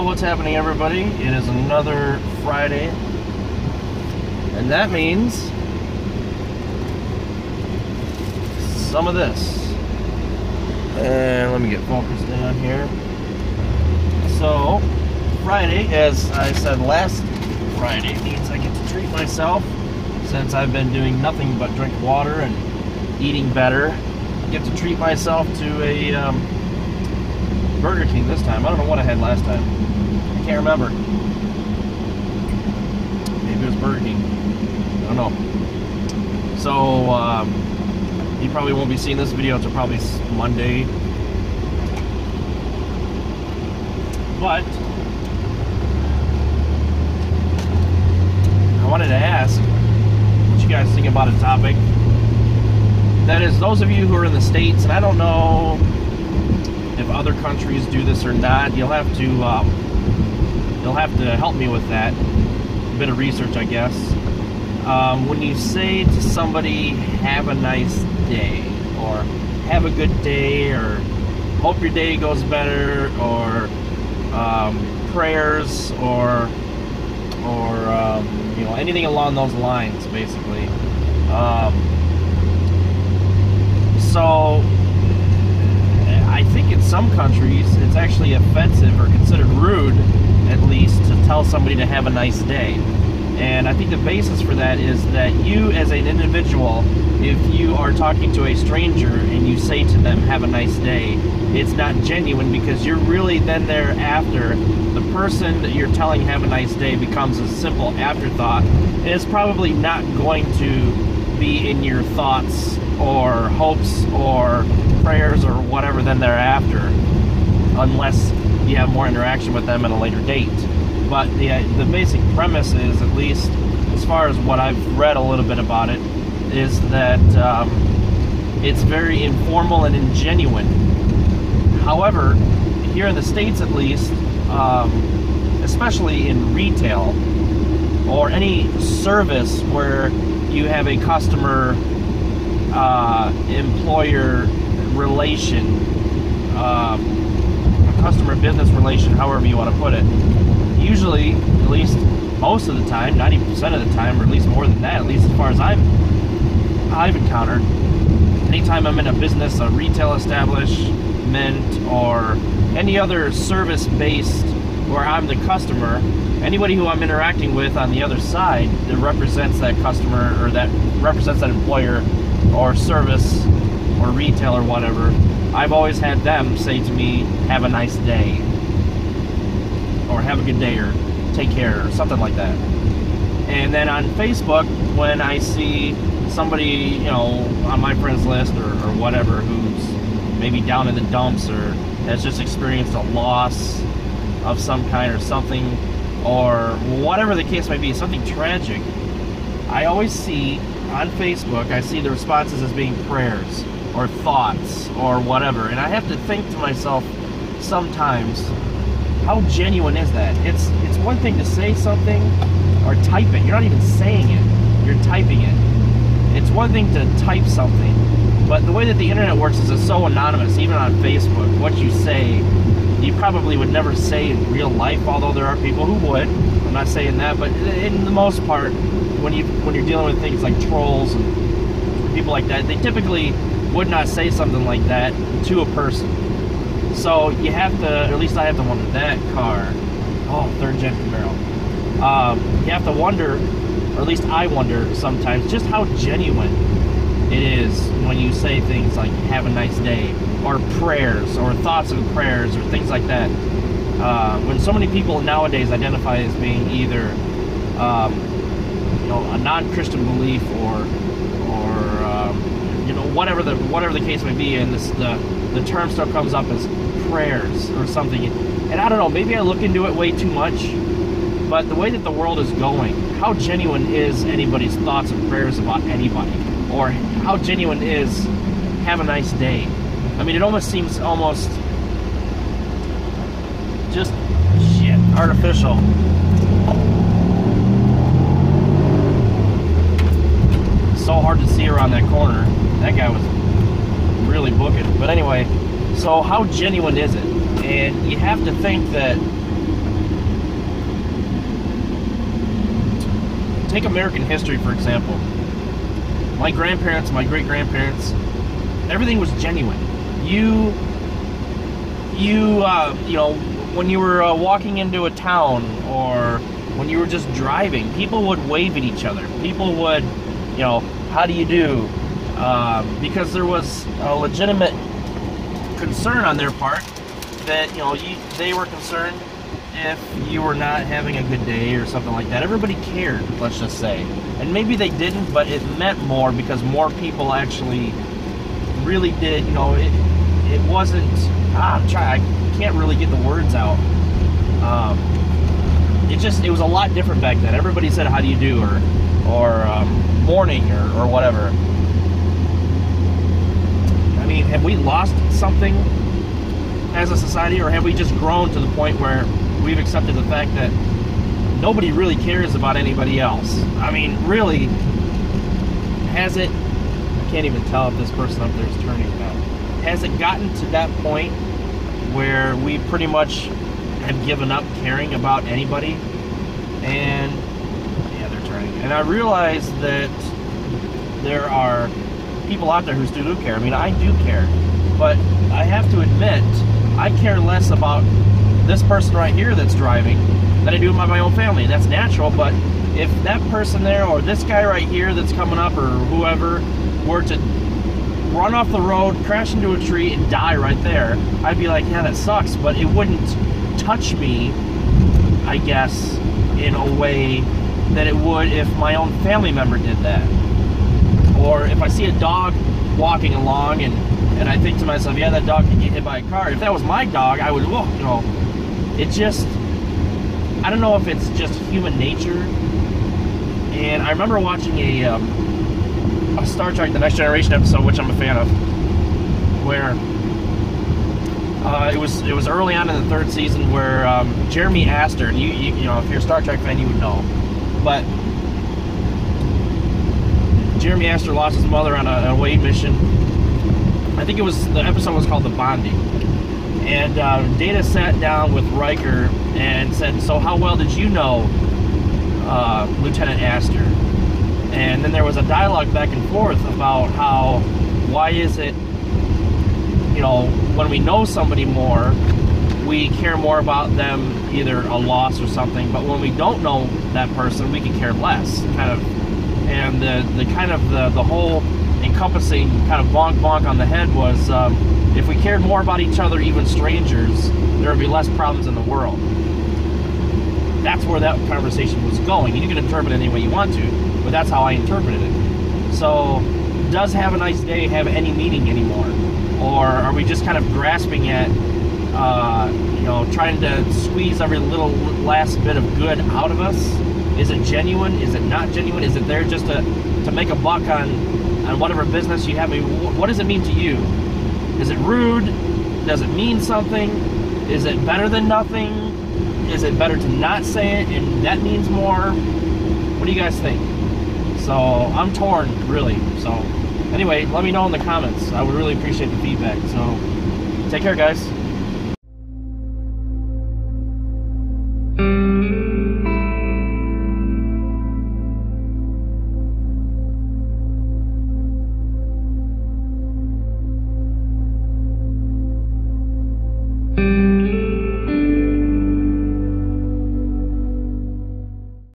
So what's happening, everybody? It is another Friday, and that means some of this. And let me get focused down here. So Friday, as I said last Friday, means I get to treat myself since I've been doing nothing but drink water and eating better. I get to treat myself to a Burger King this time. I don't know what I had last time. I can't remember. Maybe it was Burger King. I don't know. So, you probably won't be seeing this video until probably Monday. But I wanted to ask what you guys think about a topic. That is, those of you who are in the States, and I don't know if other countries do this or not, you'll have to help me with that. A bit of research, I guess. When you say to somebody, have a nice day, or have a good day, or hope your day goes better, or prayers, or you know, anything along those lines, basically. So I think in some countries it's actually offensive or considered rude, at least, to tell somebody to have a nice day. And I think the basis for that is that you, as an individual, if you are talking to a stranger and you say to them, have a nice day, it's not genuine, because you're really then thereafter, the person that you're telling have a nice day becomes a simple afterthought, and it's probably not going to be in your thoughts or hopes or prayers or whatever then thereafter, unless you have more interaction with them at a later date. But the basic premise is, at least as far as what I've read a little bit about it, is that it's very informal and ingenuine. However, here in the States at least, especially in retail or any service where you have a customer employer relation, customer business relation, however you want to put it, usually, at least most of the time, 90% of the time, or at least more than that, at least as far as I've encountered, anytime I'm in a business, a retail establishment, or any other service-based where I'm the customer, anybody who I'm interacting with on the other side that represents that customer, or that represents that employer or service or retail or whatever, I've always had them say to me, have a nice day, or have a good day, or take care, or something like that. And then on Facebook, when I see somebody, you know, on my friends list or whatever, who's maybe down in the dumps or has just experienced a loss of some kind or something, or whatever the case may be, something tragic, I always see on Facebook, I see the responses as being prayers or thoughts or whatever, and I have to think to myself sometimes, how genuine is that? It's one thing to say something or type it. You're not even saying it, you're typing it. It's one thing to type something, but the way that the internet works is it's so anonymous. Even on Facebook, what you say, you probably would never say in real life, although there are people who would. I'm not saying that, but in the most part, when you're dealing with things like trolls and people like that, they typically would not say something like that to a person. So you have to, or at least I have to wonder, that car, oh, third gen Camaro. You have to wonder, or at least I wonder sometimes, just how genuine it is when you say things like have a nice day, or prayers, or thoughts of prayers, or things like that. When so many people nowadays identify as being either you know, a non-Christian belief, or you know, whatever the case may be, and the term still comes up as prayers or something. And I don't know, maybe I look into it way too much, but the way that the world is going, how genuine is anybody's thoughts and prayers about anybody? Or how genuine is have a nice day? I mean, it almost seems just artificial. So hard to see around that corner. That guy was really booking. But anyway, so how genuine is it? And you have to think that take American history, for example. My grandparents, my great-grandparents, everything was genuine. You know, when you were walking into a town, or when you were just driving, people would wave at each other. People would, you know, how do you do? Because there was a legitimate concern on their part that, you know, they were concerned if you were not having a good day or something like that. Everybody cared, let's just say. And maybe they didn't, but it meant more because more people actually really did, you know, it wasn't, I can't really get the words out. It was a lot different back then. Everybody said, how do you do, or morning, or whatever. I mean, have we lost something as a society, or have we just grown to the point where we've accepted the fact that nobody really cares about anybody else? I mean, really, has it, I can't even tell if this person up there is turning now. Has it gotten to that point where we pretty much have given up caring about anybody? And yeah, they're turning. And I realize that there are people out there who still do care. I mean, I do care, but I have to admit, I care less about this person right here that's driving than I do about my own family. And that's natural, but if that person there, or this guy right here that's coming up, or whoever, were to run off the road, crash into a tree, and die right there, I'd be like, yeah, that sucks, but it wouldn't touch me, I guess, in a way that it would if my own family member did that. Or if I see a dog walking along and I think to myself, yeah, that dog could get hit by a car. If that was my dog, I would, you know, it just, I don't know if it's just human nature. And I remember watching a Star Trek The Next Generation episode, which I'm a fan of, where it was early on in the third season, where Jeremy Astor, you know, if you're a Star Trek fan, you would know, but Jeremy Astor lost his mother on a away mission. I think the episode was called The Bonding. And Data sat down with Riker and said, so how well did you know Lieutenant Astor? And then there was a dialogue back and forth about why is it, you know, when we know somebody more, we care more about them, either a loss or something, but when we don't know that person, we can care less, kind of. And the whole encompassing kind of bonk on the head was, if we cared more about each other, even strangers, there would be less problems in the world. That's where that conversation was going. You can interpret it any way you want to, but that's how I interpreted it. So, does have a nice day have any meaning anymore? Or are we just kind of grasping at, you know, trying to squeeze every little last bit of good out of us? Is it genuine? Is it not genuine? Is it there just to make a buck on whatever business you have? I mean, what does it mean to you? Is it rude? Does it mean something? Is it better than nothing? Is it better to not say it and that means more? What do you guys think? So I'm torn, really. So anyway, let me know in the comments. I would really appreciate the feedback. So take care, guys.